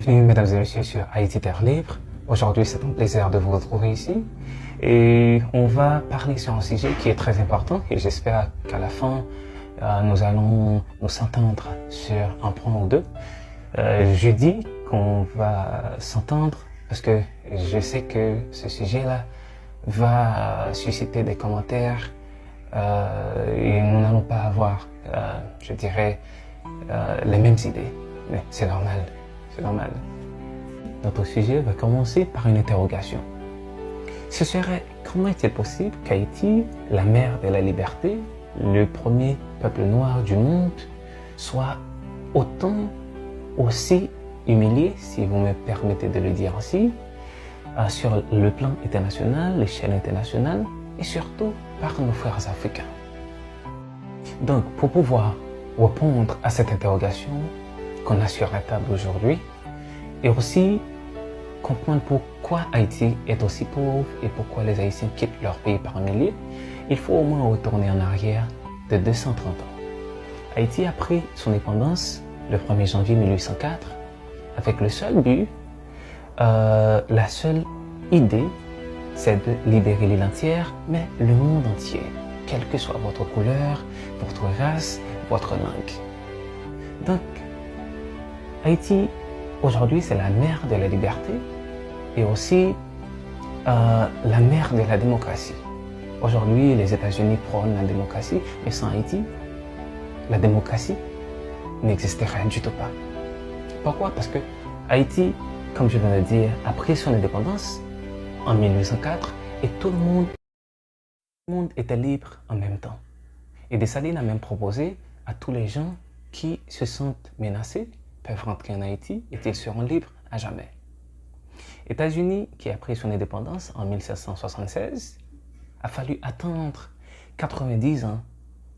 Bienvenue mesdames et messieurs sur Haïti Terre Libre. Aujourd'hui c'est un plaisir de vous retrouver ici et on va parler sur un sujet qui est très important et j'espère qu'à la fin nous allons nous s'entendre sur un point ou deux. Je dis qu'on va s'entendre parce que je sais que ce sujet-là va susciter des commentaires et nous n'allons pas avoir, je dirais, les mêmes idées. Mais c'est normal, c'est normal. Notre sujet va commencer par une interrogation. Ce serait, comment est-il possible qu'Haïti, la mère de la liberté, le premier peuple noir du monde, soit aussi humilié, si vous me permettez de le dire ainsi, sur le plan international, l'échelle internationale, et surtout par nos frères africains. Donc, pour pouvoir répondre à cette interrogation qu'on a sur la table aujourd'hui, et aussi comprendre pourquoi Haïti est aussi pauvre et pourquoi les Haïtiens quittent leur pays par milliers, il faut au moins retourner en arrière de 230 ans. Haïti a pris son indépendance le 1er janvier 1804 avec le seul but, la seule idée, c'est de libérer l'île entière, mais le monde entier, quelle que soit votre couleur, votre race, votre langue. Donc, Haïti, aujourd'hui, c'est la mère de la liberté et aussi la mère de la démocratie. Aujourd'hui, les États-Unis prônent la démocratie, mais sans Haïti, la démocratie n'existerait du tout pas. Pourquoi? Parce que Haïti, comme je viens de le dire, a pris son indépendance en 1804 et tout le monde était libre en même temps. Et Dessalines a même proposé à tous les gens qui se sentent menacés peuvent rentrer en Haïti et ils seront libres à jamais. États-Unis, qui a pris son indépendance en 1776, a fallu attendre 90 ans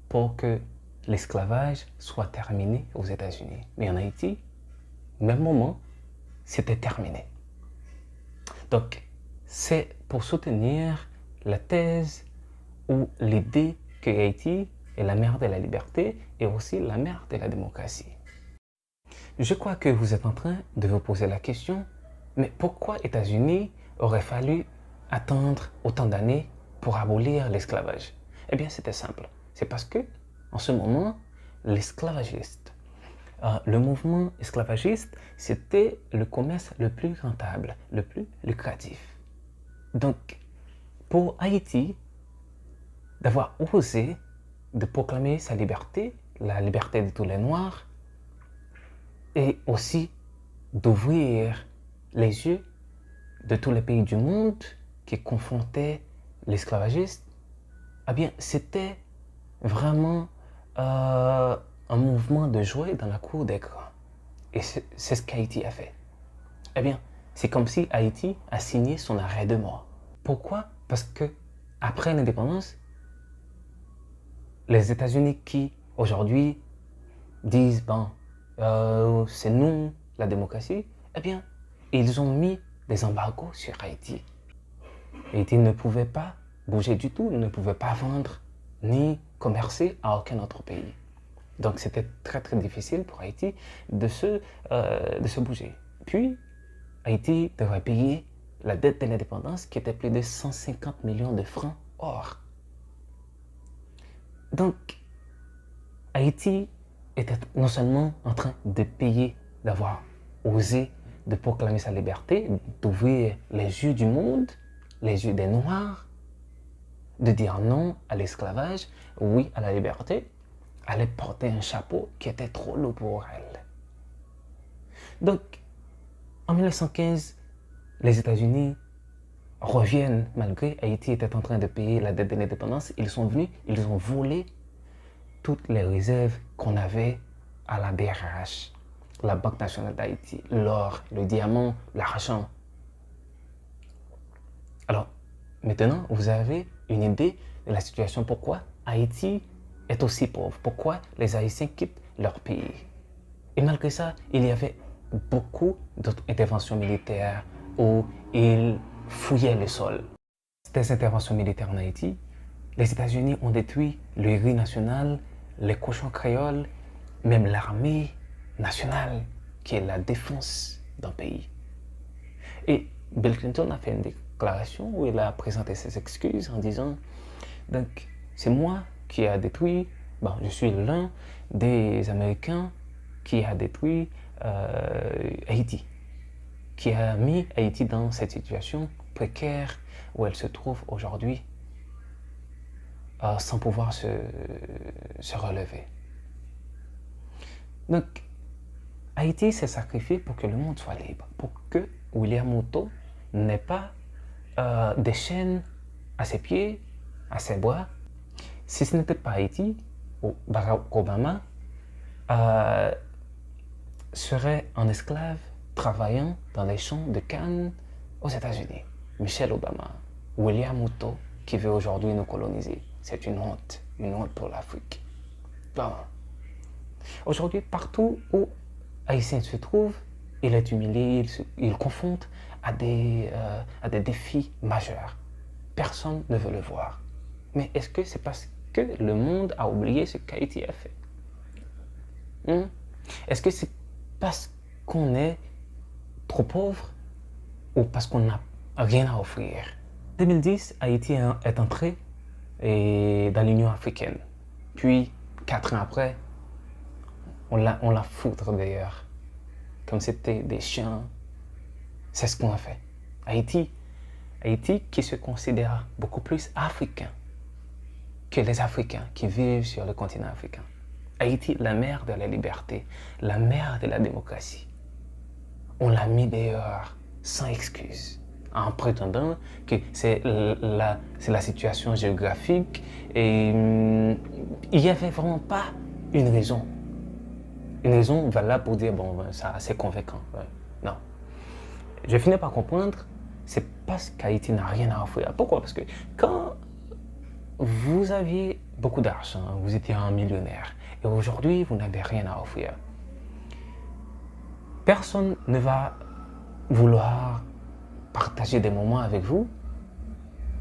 pour que l'esclavage soit terminé aux États-Unis. Mais en Haïti, même moment, c'était terminé. Donc, c'est pour soutenir la thèse ou l'idée que Haïti est la mère de la liberté et aussi la mère de la démocratie. Je crois que vous êtes en train de vous poser la question, mais pourquoi États-Unis aurait fallu attendre autant d'années pour abolir l'esclavage? Eh bien, c'était simple. C'est parce que, en ce moment, l'esclavagiste, le mouvement esclavagiste, c'était le commerce le plus rentable, le plus lucratif. Donc, pour Haïti, d'avoir osé de proclamer sa liberté, la liberté de tous les Noirs, et aussi d'ouvrir les yeux de tous les pays du monde qui confrontaient l'esclavagiste, eh bien, c'était vraiment un mouvement de joie dans la cour des grands. Et c'est ce qu'Haïti a fait. Eh bien, c'est comme si Haïti a signé son arrêt de mort. Pourquoi? Parce que après l'indépendance, les États-Unis qui aujourd'hui disent bon, c'est nous la démocratie, eh bien, ils ont mis des embargos sur Haïti. Haïti ne pouvait pas bouger du tout, ne pouvait pas vendre ni commercer à aucun autre pays. Donc c'était très très difficile pour Haïti de se bouger. Puis Haïti devrait payer la dette de l'indépendance qui était plus de 150 millions de francs or. Donc Haïti était non seulement en train de payer, d'avoir osé de proclamer sa liberté, d'ouvrir les yeux du monde, les yeux des Noirs, de dire non à l'esclavage, oui à la liberté, allait porter un chapeau qui était trop lourd pour elle. Donc, en 1915, les États-Unis reviennent, malgré Haïti était en train de payer la dette de l'indépendance, ils sont venus, ils ont volé toutes les réserves qu'on avait à la BRH, la Banque nationale d'Haïti, l'or, le diamant, l'argent. Alors, maintenant, vous avez une idée de la situation. Pourquoi Haïti est aussi pauvre? Pourquoi les Haïtiens quittent leur pays? Et malgré ça, il y avait beaucoup d'autres interventions militaires où ils fouillaient le sol. Ces interventions militaires en Haïti, les États-Unis ont détruit le riz national, les cochons créoles, même l'armée nationale, qui est la défense d'un pays. Et Bill Clinton a fait une déclaration où il a présenté ses excuses en disant donc c'est moi qui a détruit, bon, je suis l'un des Américains qui a détruit Haïti, qui a mis Haïti dans cette situation précaire où elle se trouve aujourd'hui sans pouvoir se relever. Donc, Haïti s'est sacrifié pour que le monde soit libre, pour que William Ruto n'ait pas des chaînes à ses pieds, à ses bras. Si ce n'était pas Haïti, Barack Obama serait un esclave travaillant dans les champs de canne aux États-Unis. Michelle Obama, William Ruto, qui veut aujourd'hui nous coloniser. C'est une honte pour l'Afrique. Vraiment. Aujourd'hui, partout où Haïtien se trouve, il est humilié, il confronte à des défis majeurs. Personne ne veut le voir. Mais est-ce que c'est parce que le monde a oublié ce qu'Haïti a fait? Est-ce que c'est parce qu'on est trop pauvre ou parce qu'on n'a rien à offrir? En 2010, Haïti est entré dans l'Union africaine. Puis, 4 ans après, on l'a foutre d'ailleurs. Comme c'était des chiens. C'est ce qu'on a fait. Haïti qui se considère beaucoup plus africain que les Africains qui vivent sur le continent africain. Haïti, la mère de la liberté, la mère de la démocratie. On l'a mis dehors sans excuse, en prétendant que c'est la situation géographique et il n'y avait vraiment pas une raison valable pour dire bon, ça c'est convaincant. Ouais. Non. Je finis par comprendre, c'est parce qu'Haïti n'a rien à offrir. Pourquoi? Parce que quand vous aviez beaucoup d'argent, vous étiez un millionnaire, et aujourd'hui vous n'avez rien à offrir, personne ne va vouloir partager des moments avec vous,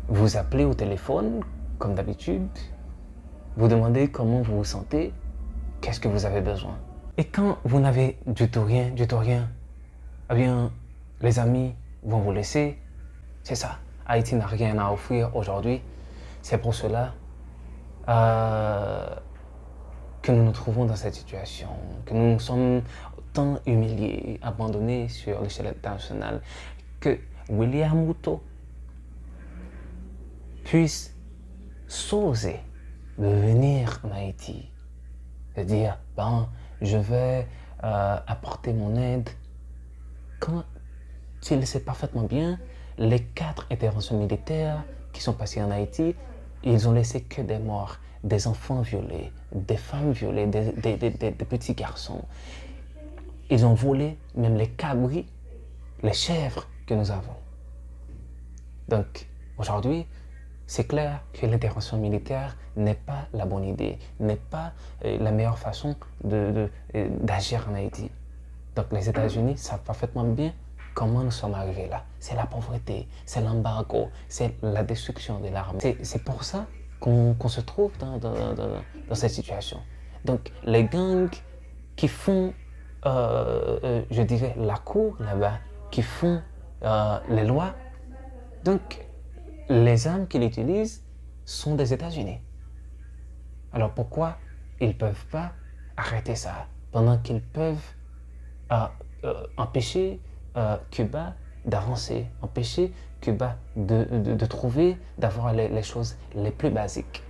vous appelez au téléphone comme d'habitude, vous demandez comment vous vous sentez, qu'est-ce que vous avez besoin. Et quand vous n'avez du tout rien, eh bien, les amis vont vous laisser. C'est ça. Haïti n'a rien à offrir aujourd'hui. C'est pour cela que nous nous trouvons dans cette situation, que nous sommes tant humiliés, abandonnés sur l'échelle internationale, que William Ruto puisse s'oser de venir en Haïti, de dire, ben, je vais apporter mon aide. Quand il sait parfaitement bien, les 4 interventions militaires qui sont passées en Haïti, ils ont laissé que des morts, des enfants violés, des femmes violées, des petits garçons. Ils ont volé même les cabris, les chèvres que nous avons. Donc, aujourd'hui, c'est clair que l'intervention militaire n'est pas la bonne idée, n'est pas la meilleure façon d'agir en Haïti. Donc les États-Unis savent parfaitement bien comment nous sommes arrivés là. C'est la pauvreté, c'est l'embargo, c'est la destruction de l'armée. C'est pour ça qu'on se trouve dans cette situation. Donc les gangs qui font, je dirais, la cour là-bas, qui font les lois, donc les armes qu'ils utilisent sont des États-Unis. Alors pourquoi ils ne peuvent pas arrêter ça pendant qu'ils peuvent empêcher Cuba d'avancer, empêcher Cuba de trouver, d'avoir les choses les plus basiques.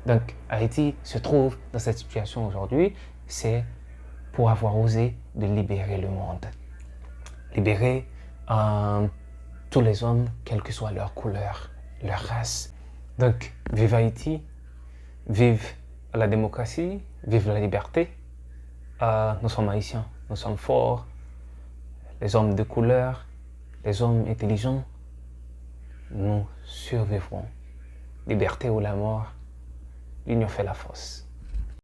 Donc Haïti se trouve dans cette situation aujourd'hui, c'est pour avoir osé de libérer le monde. Libérer tous les hommes, quelle que soit leur couleur, leur race. Donc, vive Haïti, vive la démocratie, vive la liberté. Nous sommes haïtiens, nous sommes forts, les hommes de couleur, les hommes intelligents, nous survivrons. Liberté ou la mort, l'union fait la force.